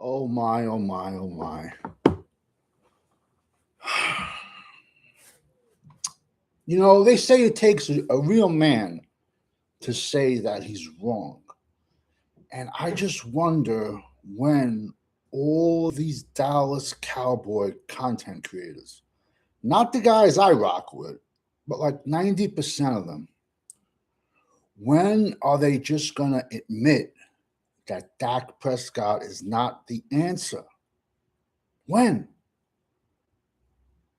Oh my, oh my, oh my. You know, they say it takes a real man to say that he's wrong. And I just wonder when all these Dallas Cowboy content creators, not the guys I rock with, but like 90% of them, when are they just going to admit that Dak Prescott is not the answer? When?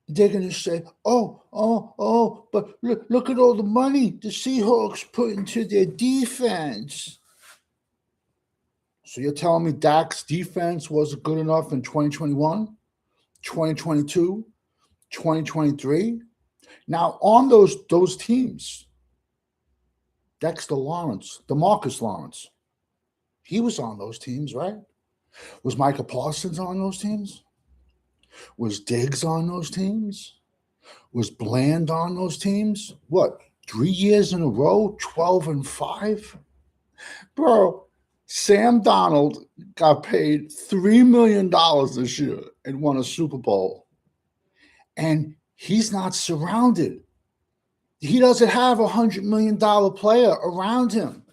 They're going to say, but look at all the money the Seahawks put into their defense. So you're telling me Dak's defense wasn't good enough in 2021, 2022, 2023? Now, on those teams, Dexter Lawrence, DeMarcus Lawrence, he was on those teams, right? Was Micah Parsons on those teams? Was Diggs on those teams? Was Bland on those teams? What, 3 years in a row, 12-5? Bro, Sam Darnold got paid $3 million this year and won a Super Bowl. And he's not surrounded. He doesn't have a $100 million player around him.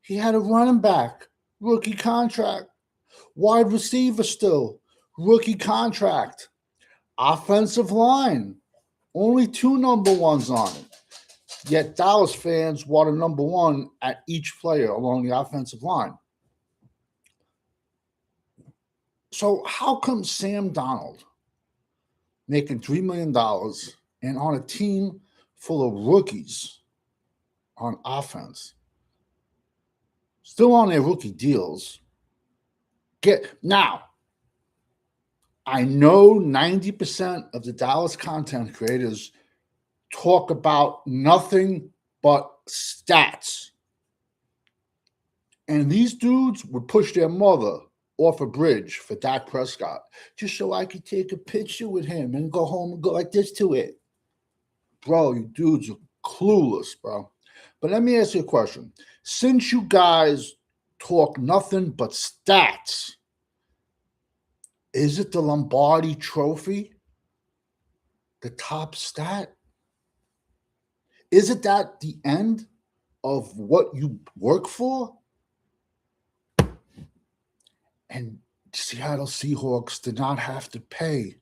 He had a running back, rookie contract. Wide receiver still, rookie contract. Offensive line, only 2 number ones on it. Yet Dallas fans want a number one at each player along the offensive line. So how come Sam Darnold making $3 million and on a team full of rookies on offense, still on their rookie deals? Now, I know 90% of the Dallas content creators talk about nothing but stats. And these dudes would push their mother off a bridge for Dak Prescott just so I could take a picture with him and go home and go like this to it. Bro, you dudes are clueless, bro. But let me ask you a question. Since you guys talk nothing but stats, is it the Lombardi Trophy the top stat? Isn't that the end of what you work for? And Seattle Seahawks did not have to pay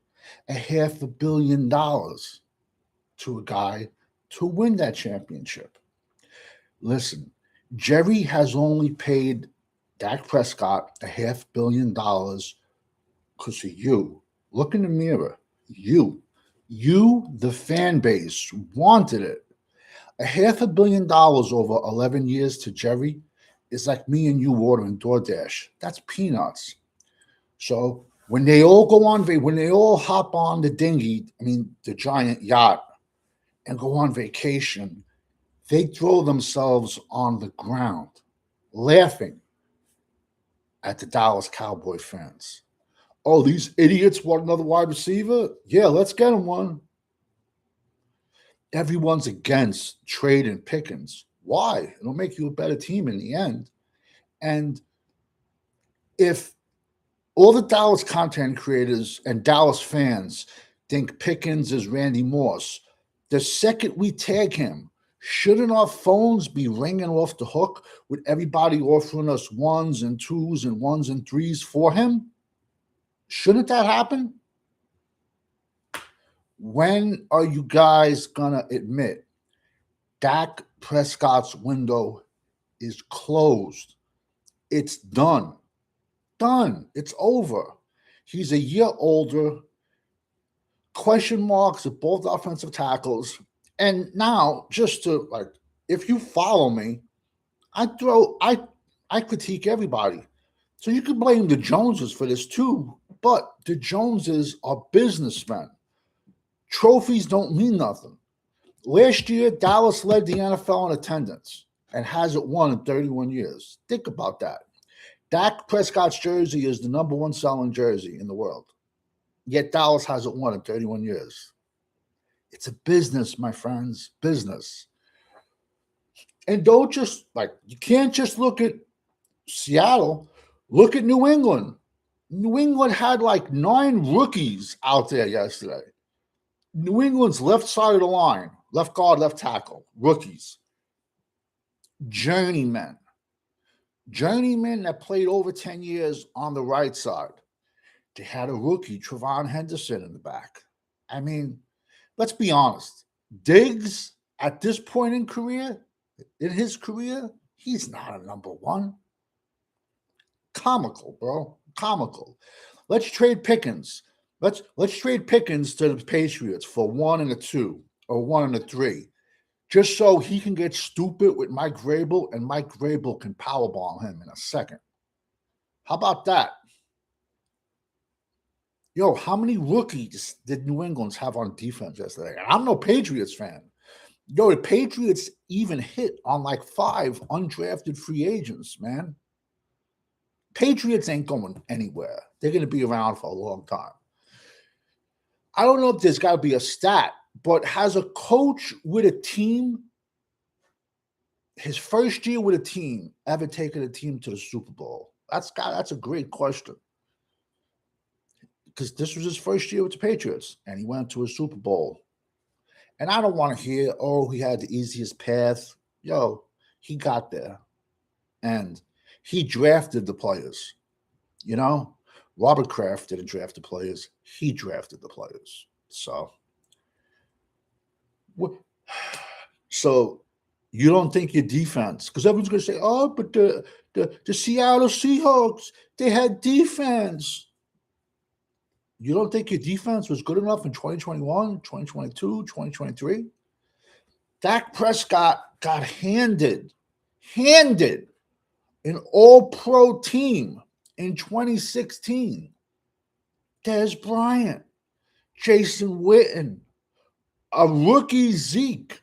$500 million to a guy to win that championship. Listen, Jerry has only paid Dak Prescott $500 million because of you. Look in the mirror. You, the fan base, wanted it. $500 million over 11 years to Jerry is like me and you ordering DoorDash. That's peanuts. So when they all when they all hop on the the giant yacht, and go on vacation, they throw themselves on the ground, laughing at the Dallas Cowboy fans. Oh, these idiots want another wide receiver? Yeah, let's get them one. Everyone's against trading Pickens. Why? It'll make you a better team in the end. And if all the Dallas content creators and Dallas fans think Pickens is Randy Moss, the second we tag him, shouldn't our phones be ringing off the hook with everybody offering us 1s and 2s and 1s and 3s for him? Shouldn't that happen? When are you guys going to admit Dak Prescott's window is closed? It's done. Done. It's over. He's a year older. Question marks at both offensive tackles. And now, just to if you follow me, I critique everybody. So you could blame the Joneses for this too, but the Joneses are businessmen. Trophies don't mean nothing. Last year, Dallas led the NFL in attendance and hasn't won in 31 years. Think about that. Dak Prescott's jersey is the number 1 selling jersey in the world. Yet Dallas hasn't won in 31 years. It's a business, my friends, business. And don't just, you can't just look at Seattle. Look at New England. New England had like 9 rookies out there yesterday. New England's left side of the line, left guard, left tackle, rookies, journeymen that played over 10 years on the right side. They had a rookie, Trevon Henderson, in the back. I mean, let's be honest. Diggs, at this point in his career, he's not a number one. Comical, bro. Comical. Let's trade Pickens. Let's trade Pickens to the Patriots for 1 and a 2 or 1 and a 3, just so he can get stupid with Mike Vrabel, and Mike Vrabel can powerbomb him in a second. How about that? Yo, how many rookies did New England have on defense yesterday? And I'm no Patriots fan. Yo, the Patriots even hit on like 5 undrafted free agents, man. Patriots ain't going anywhere. They're going to be around for a long time. I don't know if there's got to be a stat, but has a coach with a team, his first year with a team, ever taken a team to the Super Bowl? That's a great question. Because this was his first year with the Patriots, and he went to a Super Bowl. And I don't want to hear, oh, he had the easiest path. Yo, he got there. And he drafted the players. You know? Robert Kraft didn't draft the players. He drafted the players. So you don't think your defense, because everyone's going to say, oh, but the Seattle Seahawks, they had defense. You don't think your defense was good enough in 2021, 2022, 2023? Dak Prescott got handed an all-pro team in 2016. Dez Bryant, Jason Witten, a rookie Zeke,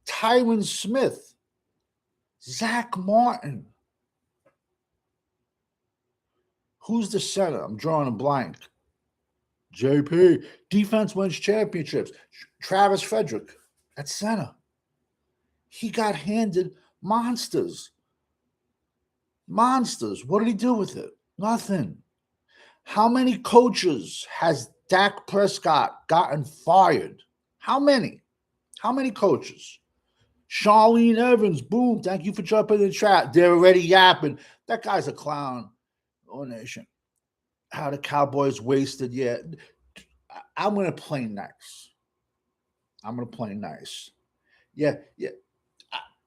Tyron Smith, Zach Martin. Who's the center? I'm drawing a blank. JP. Defense wins championships. Travis Frederick at center. He got handed monsters. Monsters. What did he do with it? Nothing. How many coaches has Dak Prescott gotten fired? How many? How many coaches? Charlene Evans, boom, thank you for jumping in the chat. They're already yapping. That guy's a clown. Oh, nation. How the Cowboys wasted. Yeah. I'm going to play nice. Yeah.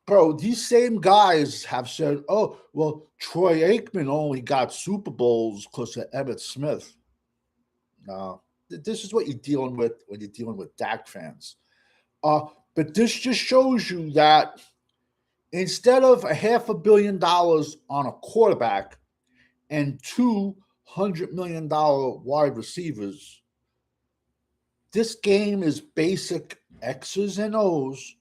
Bro, these same guys have said, oh, well, Troy Aikman only got Super Bowls because of Emmitt Smith. No, this is what you're dealing with when you're dealing with Dak fans. But this just shows you that instead of $500 million on a quarterback and $200 million wide receivers, this game is basic X's and O's,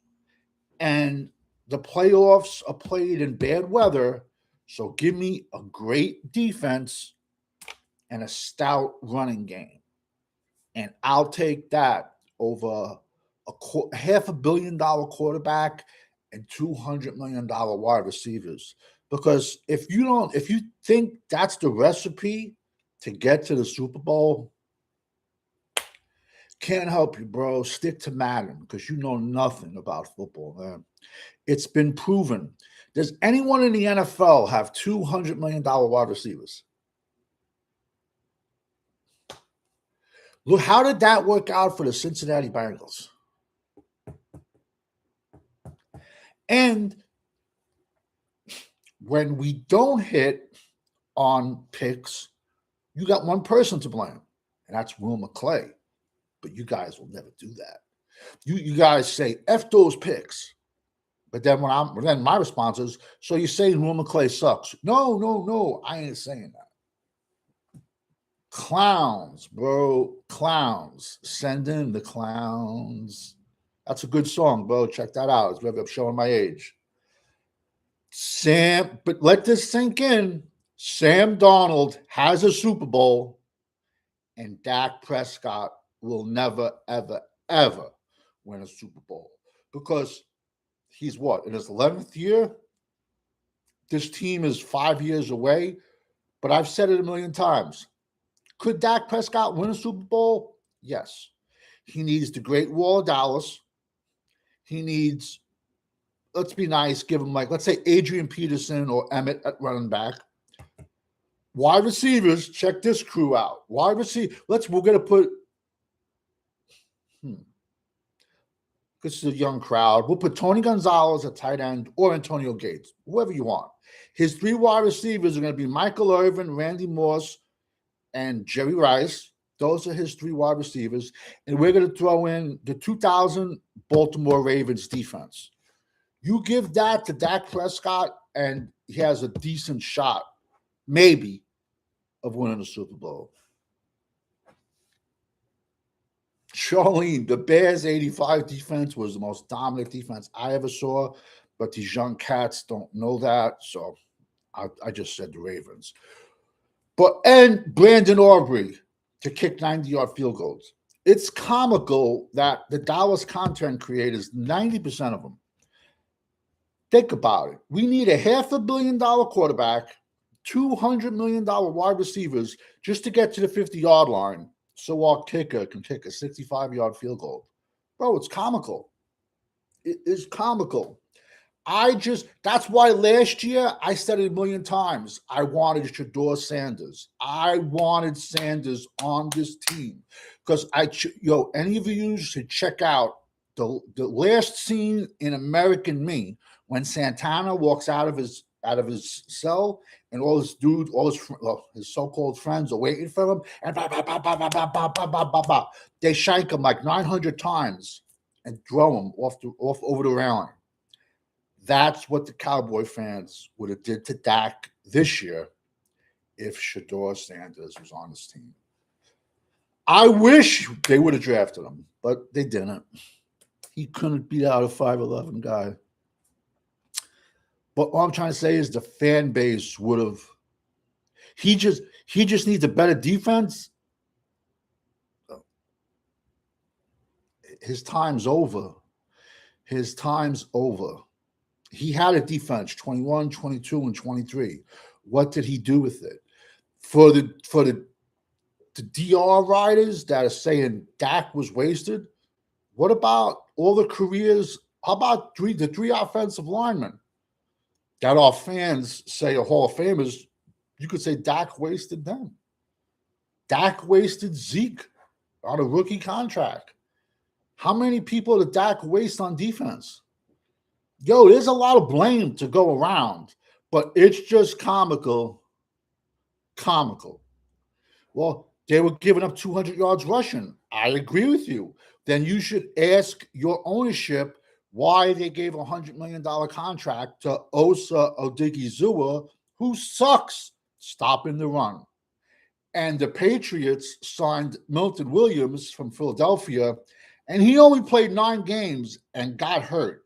and the playoffs are played in bad weather. So give me a great defense and a stout running game, and I'll take that over $500 million quarterback and $200 million wide receivers. Because if you think that's the recipe to get to the Super Bowl, can't help you, bro. Stick to Madden, because you know nothing about football, man. It's been proven. Does anyone in the NFL have $200 million wide receivers? Look, how did that work out for the Cincinnati Bengals? And when we don't hit on picks, you got one person to blame, and that's Will McClay. But you guys will never do that. You guys say, F those picks. But then then my response is, so you're saying Will McClay sucks? No, I ain't saying that. Clowns, bro. Clowns. Send in the clowns. That's a good song, bro. Check that out. It's maybe I'm showing my age. But let this sink in. Sam Darnold has a Super Bowl, and Dak Prescott will never, ever, ever win a Super Bowl, because he's in his 11th year? This team is 5 years away But I've said it a million times. Could Dak Prescott win a Super Bowl? Yes. He needs the Great Wall of Dallas. He needs, let's be nice, give him like, let's say Adrian Peterson or Emmett at running back. Wide receivers, check this crew out. Wide receiver, we're going to put, this is a young crowd. We'll put Tony Gonzalez at tight end or Antonio Gates, whoever you want. His 3 wide receivers are going to be Michael Irvin, Randy Moss, and Jerry Rice. Those are his 3 wide receivers. And we're going to throw in the 2000 Baltimore Ravens defense. You give that to Dak Prescott, and he has a decent shot, maybe, of winning the Super Bowl. Charlene, the Bears 85 defense was the most dominant defense I ever saw, but these young cats don't know that, so I just said the Ravens. And Brandon Aubrey to kick 90-yard field goals. It's comical that the Dallas content creators, 90% of them, think about it. We need a $500 million quarterback, $200 million wide receivers just to get to the 50-yard line so our kicker can kick a 65-yard field goal. Bro, it's comical. It is comical. That's why last year I said it a million times. I wanted Shedeur Sanders. I wanted Sanders on this team because any of you should check out the last scene in American Me when Santana walks out of his cell and all his so-called friends are waiting for him and they shank him like 900 times and throw him off over the railing. That's what the Cowboy fans would have did to Dak this year if Shedeur Sanders was on his team. I wish they would have drafted him, but they didn't. He couldn't beat out a 5'11" guy. But all I'm trying to say is the fan base would have. He just needs a better defense. His time's over. His time's over. He had a defense, 21, 22, and 23. What did he do with it? For the DR writers that are saying Dak was wasted, what about all the careers? How about the 3 offensive linemen that our fans say are Hall of Famers? You could say Dak wasted them. Dak wasted Zeke on a rookie contract. How many people did Dak waste on defense? There's a lot of blame to go around, but it's just comical. Comical. Well, they were giving up 200 yards rushing. I agree with you. Then you should ask your ownership why they gave a $100 million contract to Osa Odigizua, who sucks stopping the run. And the Patriots signed Milton Williams from Philadelphia, and he only played 9 games and got hurt.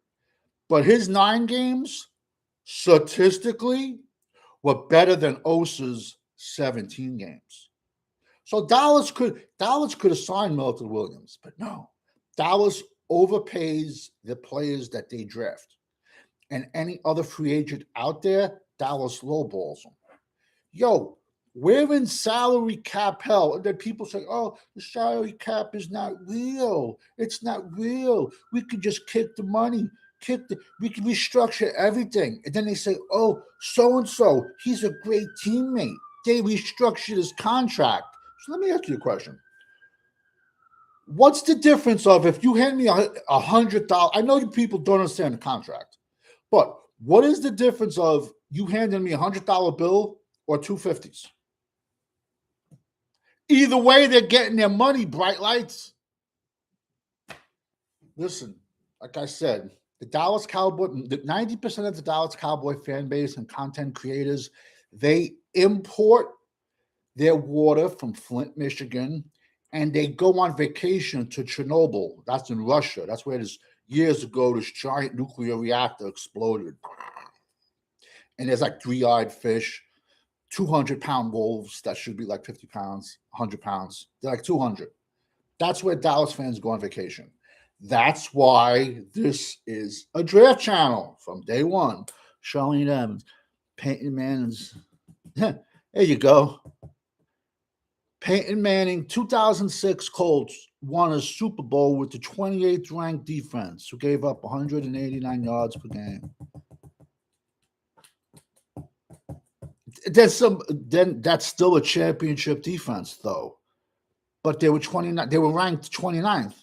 But his 9 games, statistically, were better than Osa's 17 games. So Dallas could have signed Milton Williams, but no. Dallas overpays the players that they draft. And any other free agent out there, Dallas lowballs them. We're in salary cap hell. And then people say, oh, the salary cap is not real. It's not real. We could just kick the money. We can restructure everything. And then they say, oh, so-and-so, he's a great teammate. They restructured his contract. So let me ask you a question. What's the difference of if you hand me $100? I know you people don't understand the contract, but what is the difference of you handing me $100 bill or 250s? Either way, they're getting their money, bright lights. Listen, like I said, the Dallas Cowboy, 90% of the Dallas Cowboy fan base and content creators, they import their water from Flint, Michigan, and they go on vacation to Chernobyl. That's in Russia. That's where years ago, this giant nuclear reactor exploded. And there's like 3-eyed fish, 200-pound wolves that should be like 50 pounds, 100 pounds. They're like 200. That's where Dallas fans go on vacation. That's why this is a draft channel from day one. Charlene Evans, Peyton Manning's. There you go. Peyton Manning, 2006 Colts, won a Super Bowl with the 28th ranked defense, who gave up 189 yards per game. Then that's still a championship defense, though. But they were 29. They were ranked 29th,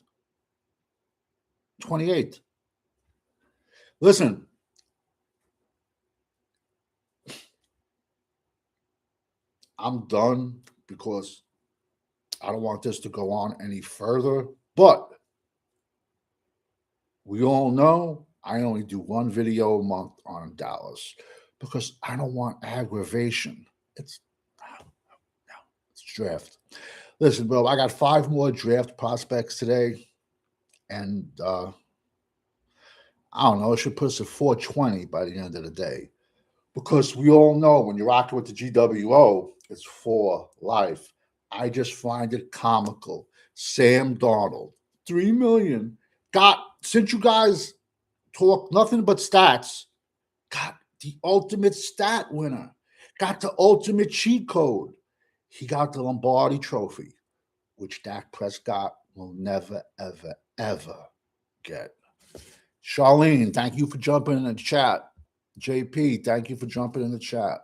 28th. Listen, I'm done because I don't want this to go on any further. But we all know I only do one video a month on Dallas because I don't want aggravation. It's draft. Listen, bro, I got 5 more draft prospects today, and I don't know, I should put us at 420 by the end of the day, because we all know when you're rocking with the GWO, it's for life. I just find it comical. Sam Darnold, $3 million, since you guys talk nothing but stats, got the ultimate stat winner, got the ultimate cheat code. He got the Lombardi Trophy, which Dak Prescott will never, ever, ever get. Charlene, thank you for jumping in the chat. JP, thank you for jumping in the chat.